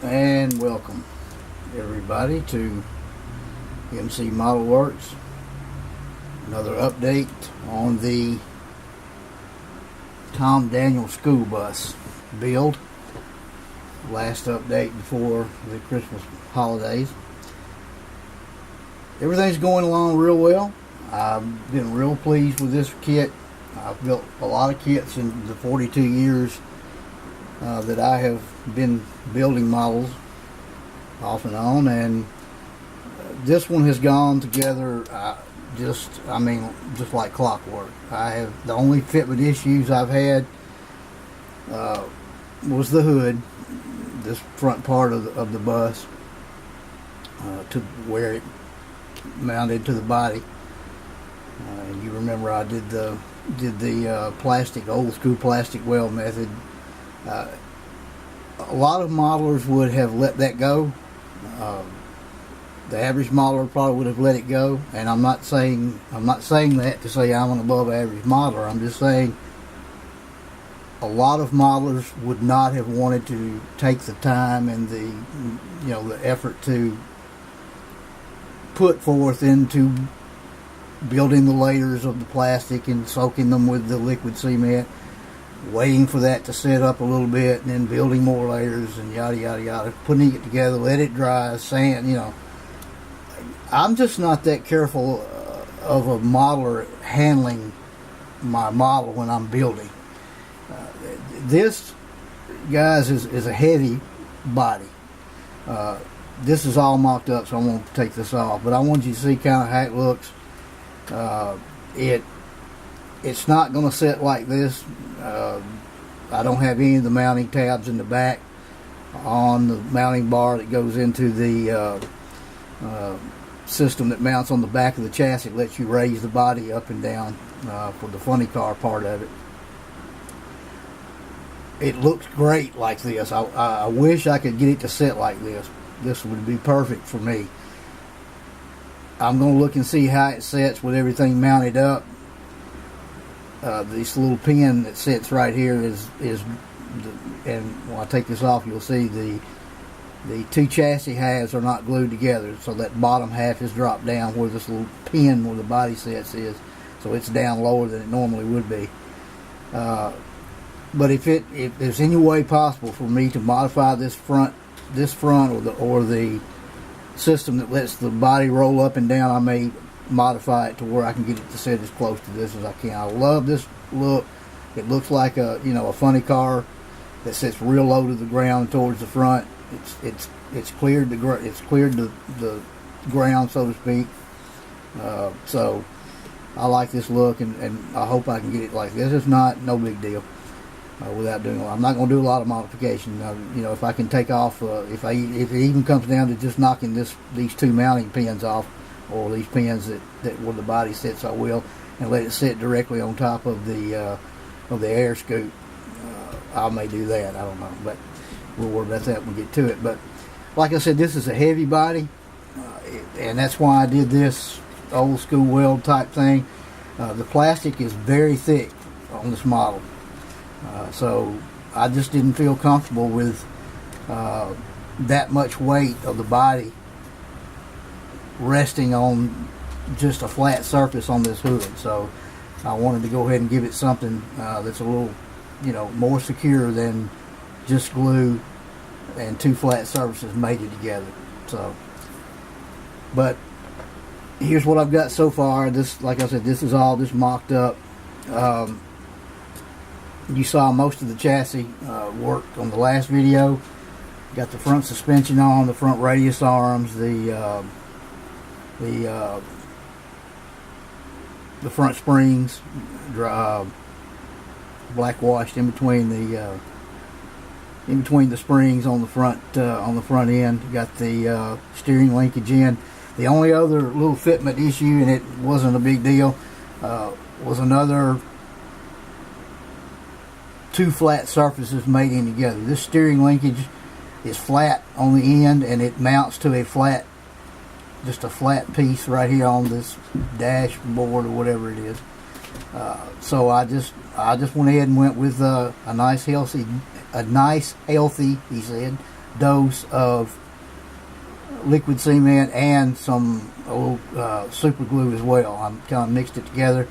And welcome everybody to MC Model Works. Another update on the Tom Daniel school bus build. Last update before the Christmas holidays. Everything's going along real well. I've been real pleased with this kit. I've built a lot of kits in the 42 years that I have been building models off and on, and this one has gone together just like clockwork. The only fitment issues I've had was the hood, this front part of the bus, to where it mounted to the body. You remember I did the plastic, old school plastic weld method. A lot of modelers would have let that go. The average modeler probably would have let it go, and I'm not saying that to say I'm an above average modeler. I'm just saying a lot of modelers would not have wanted to take the time and the effort to put forth into building the layers of the plastic and soaking them with the liquid cement, waiting for that to set up a little bit, and then building more layers and yada yada yada, putting it together, let it dry, sand. I'm just not that careful of a modeler handling my model when I'm building. This, guys, is a heavy body. This is all mocked up, so I'm going to take this off, but I want you to see kind of how it looks. It's not going to sit like this. I don't have any of the mounting tabs in the back on the mounting bar that goes into the system that mounts on the back of the chassis. It lets you raise the body up and down for the funny car part of it. It looks great like this. I wish I could get it to sit like this. This would be perfect for me. I'm going to look and see how it sets with everything mounted up. This little pin that sits right here and when I take this off, you'll see the two chassis halves are not glued together, so that bottom half is dropped down where this little pin where the body sets is, so it's down lower than it normally would be. But if there's any way possible for me to modify this front or the system that lets the body roll up and down, I may modify it to where I can get it to sit as close to this as I can. I love this look. It looks like a funny car that sits real low to the ground towards the front. It's cleared the ground, so to speak. So I like this look, and I hope I can get it like this. If not, no big deal. Without doing, I'm not going to do a lot of modification. If I can take off, if it even comes down to just knocking these two mounting pins off, or these pins that where the body sits, I will, and let it sit directly on top of the air scoop. I may do that. I don't know, but we'll worry about that when we get to it. But like I said, this is a heavy body, and that's why I did this old school weld type thing. The plastic is very thick on this model. So I just didn't feel comfortable with that much weight of the body resting on just a flat surface on this hood. So I wanted to go ahead and give it something that's a little, more secure than just glue and two flat surfaces mated together. So, but here's what I've got so far. This, like I said, this is all just mocked up. You saw most of the chassis worked on the last video. Got the front suspension on, the front radius arms, the front springs, black washed in between the springs on the front end. Got the steering linkage in. The only other little fitment issue, and it wasn't a big deal, was another two flat surfaces made in together. This steering linkage is flat on the end, and it mounts to just a flat piece right here on this dashboard or whatever it is. So I just went ahead and went with a nice healthy, he said, dose of liquid cement and some old super glue as well. I kind of mixed it together,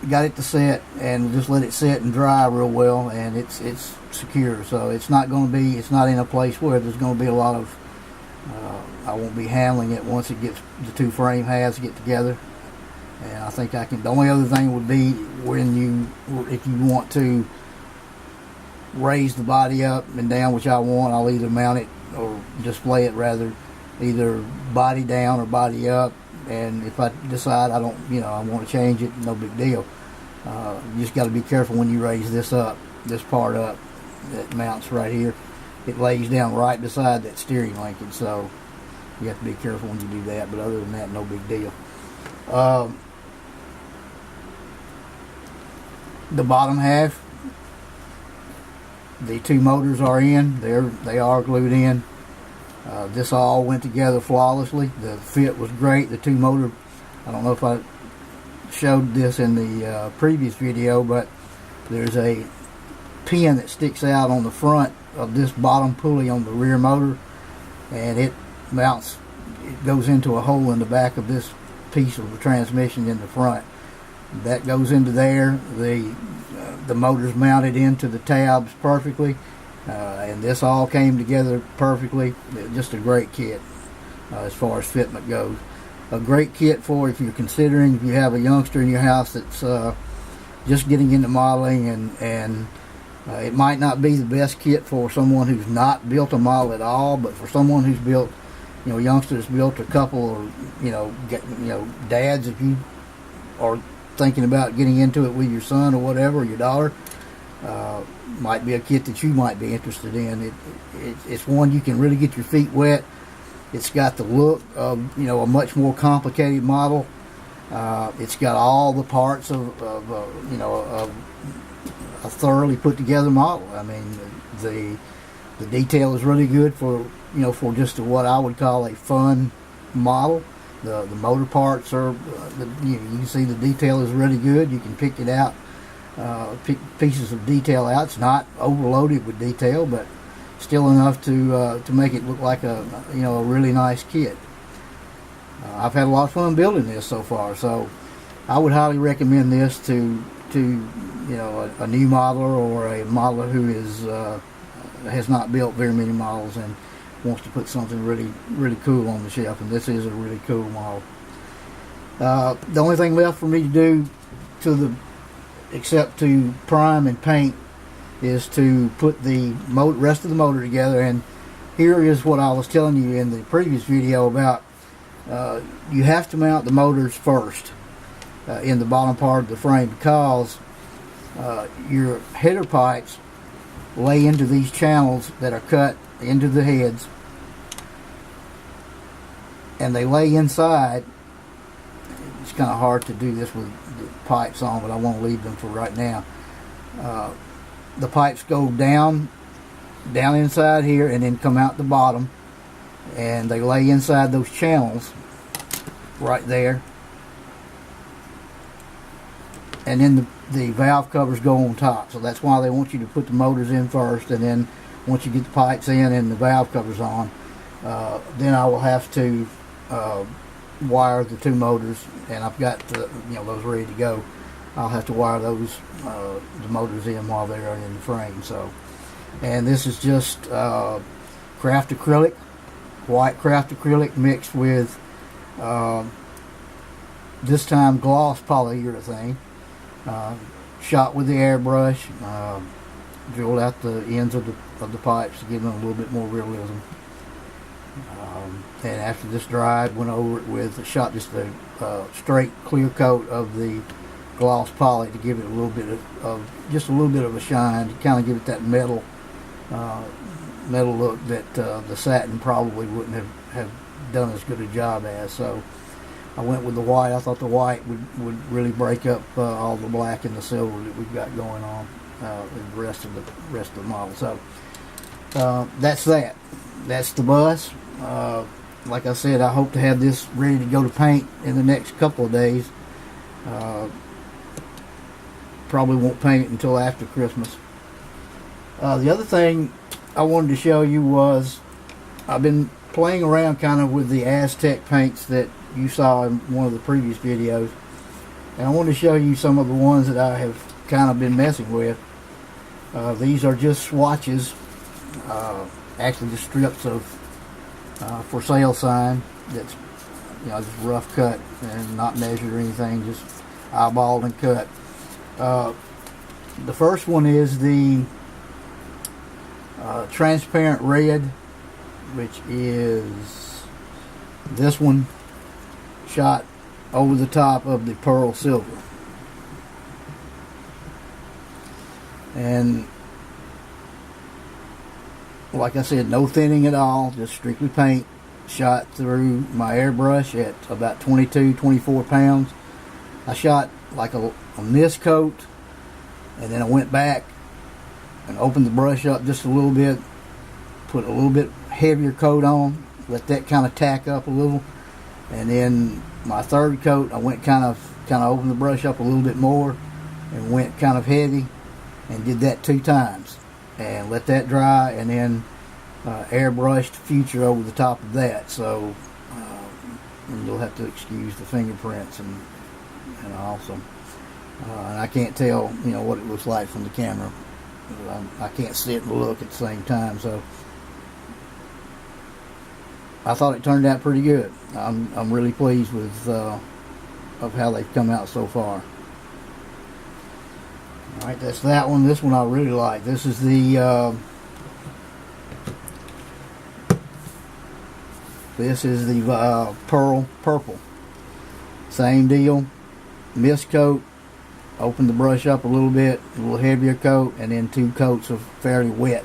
got it to set, and just let it set and dry real well, and it's secure. So it's not in a place where there's going to be a lot of I won't be handling it once it gets, the two frame halves get together. And I think I can. The only other thing would be if you want to raise the body up and down, which I want, I'll either mount it or display it rather, either body down or body up. And if I decide I want to change it, no big deal. You just got to be careful when you raise this part up that mounts right here. It lays down right beside that steering linkage, so you have to be careful when you do that. But other than that, no big deal. The bottom half, the two motors are in. They are glued in. This all went together flawlessly. The fit was great. The two motor, I don't know if I showed this in the previous video, but there's a pin that sticks out on the front of this bottom pulley on the rear motor, and it goes into a hole in the back of this piece of the transmission in the front. That goes into there. The motor's mounted into the tabs perfectly, and this all came together perfectly. Just a great kit as far as fitment goes. A great kit for if you're considering, if you have a youngster in your house that's just getting into modeling, and it might not be the best kit for someone who's not built a model at all, but for someone who's built, a youngster that's built a couple, or dads, if you are thinking about getting into it with your son or whatever, or your daughter, might be a kit that you might be interested in. It's one you can really get your feet wet. It's got the look of a much more complicated model. It's got all the parts of a thoroughly put together model. I mean, the detail is really good for just what I would call a fun model. The motor parts are you can see the detail is really good. You can pick it out, pick pieces of detail out. It's not overloaded with detail, but still enough to make it look like a really nice kit. I've had a lot of fun building this so far, so I would highly recommend this to a new modeler or a modeler who has not built very many models and wants to put something really cool on the shelf. And this is a really cool model. The only thing left for me to do except to prime and paint is to put the rest of the motor together. And here is what I was telling you in the previous video about you have to mount the motors first in the bottom part of the frame, because your header pipes lay into these channels that are cut into the heads, and they lay inside. It's kind of hard to do this with the pipes on, but I won't leave them for right now. The pipes go down inside here and then come out the bottom, and they lay inside those channels right there, and then the valve covers go on top. So that's why they want you to put the motors in first, and then once you get the pipes in and the valve covers on, then I will have to wire the two motors, and I've got those ready to go. I'll have to wire those the motors in while they're in the frame. So, and this is just craft acrylic, white craft acrylic mixed with this time gloss polyurethane, shot with the airbrush, drilled out the ends of the pipes to give them a little bit more realism. And after this dried, went over it with shot just a straight clear coat of the gloss poly to give it a little bit of a shine, to kind of give it that metal look that the satin probably wouldn't have done as good a job as. So I went with the white. I thought the white would really break up all the black and the silver that we've got going on in the rest of the model. So that's that. That's the bus. Like I said, I hope to have this ready to go to paint in the next couple of days. Probably won't paint it until after Christmas. The other thing I wanted to show you was I've been playing around kind of with the Aztec paints that you saw in one of the previous videos, and I wanted to show you some of the ones that I have kind of been messing with. These are just swatches, actually just strips of for sale sign that's, you know, just rough cut and not measured or anything, just eyeballed and cut. The first one is the transparent red, which is this one shot over the top of the pearl silver. And like I said, no thinning at all, just strictly paint shot through my airbrush at about 24 pounds. I shot like a mist coat, and then I went back and opened the brush up just a little bit, put a little bit heavier coat on, let that kind of tack up a little, and then my third coat I went kind of opened the brush up a little bit more and went kind of heavy, and did that 2 times and let that dry, and then airbrushed Future over the top of that. So and you'll have to excuse the fingerprints and also and I can't tell, you know, what it looks like from the camera. I can't sit and look at the same time, so I thought it turned out pretty good. I'm really pleased with of how they've come out so far. Alright, that's that one. This one I really like. This is the pearl purple. Same deal. Mist coat. Open the brush up a little bit, a little heavier coat, and then 2 coats of fairly wet,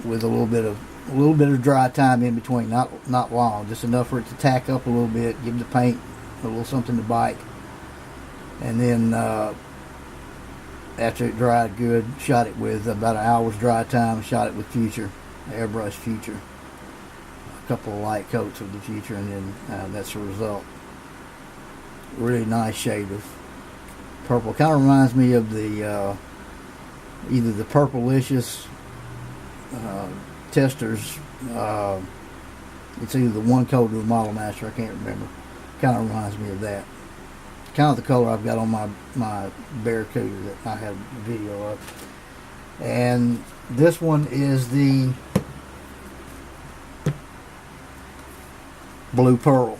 with a little bit of dry time in between. Not long, just enough for it to tack up a little bit, give the paint a little something to bite, and then after it dried good, shot it with about an hour's dry time. Shot it with Future, airbrush Future, a couple of light coats of the Future, and then that's the result. Really nice shade of purple. Kind of reminds me of the either the Purplicious Testers. It's either the one coat or the Model Master, I can't remember. Kind of reminds me of that. Kind of the color I've got on my Barracuda that I have a video of. And this one is the Blue Pearl.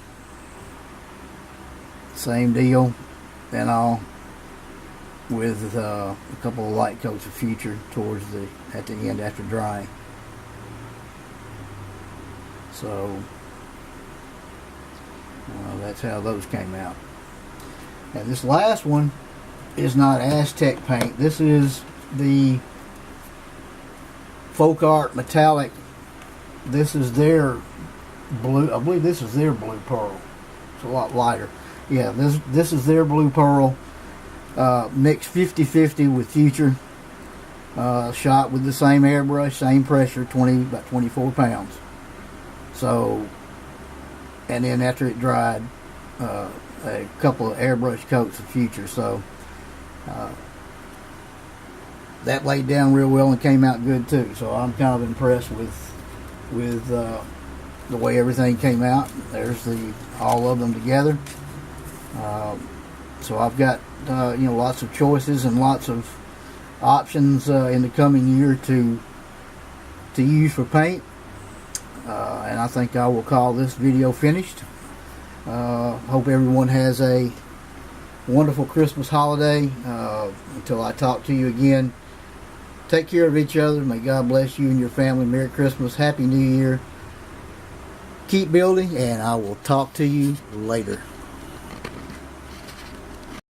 Same deal and all, with a couple of light coats of Future towards at the end after drying. So that's how those came out. And this last one is not Aztec paint. This is the Folk Art Metallic. This is their blue. I believe this is their Blue Pearl. It's a lot lighter. Yeah, this is their Blue Pearl. Mixed 50-50 with Future. Shot with the same airbrush, same pressure, about 24 pounds. So, and then after it dried, a couple of airbrush coats of Future. So that laid down real well and came out good too. So I'm kind of impressed with the way everything came out. There's all of them together. So I've got lots of choices and lots of options in the coming year to use for paint, and I think I will call this video finished. Hope everyone has a wonderful Christmas holiday. Until I talk to you again, take care of each other. May God bless you and your family. Merry Christmas, Happy New Year. Keep building, and I will talk to you later.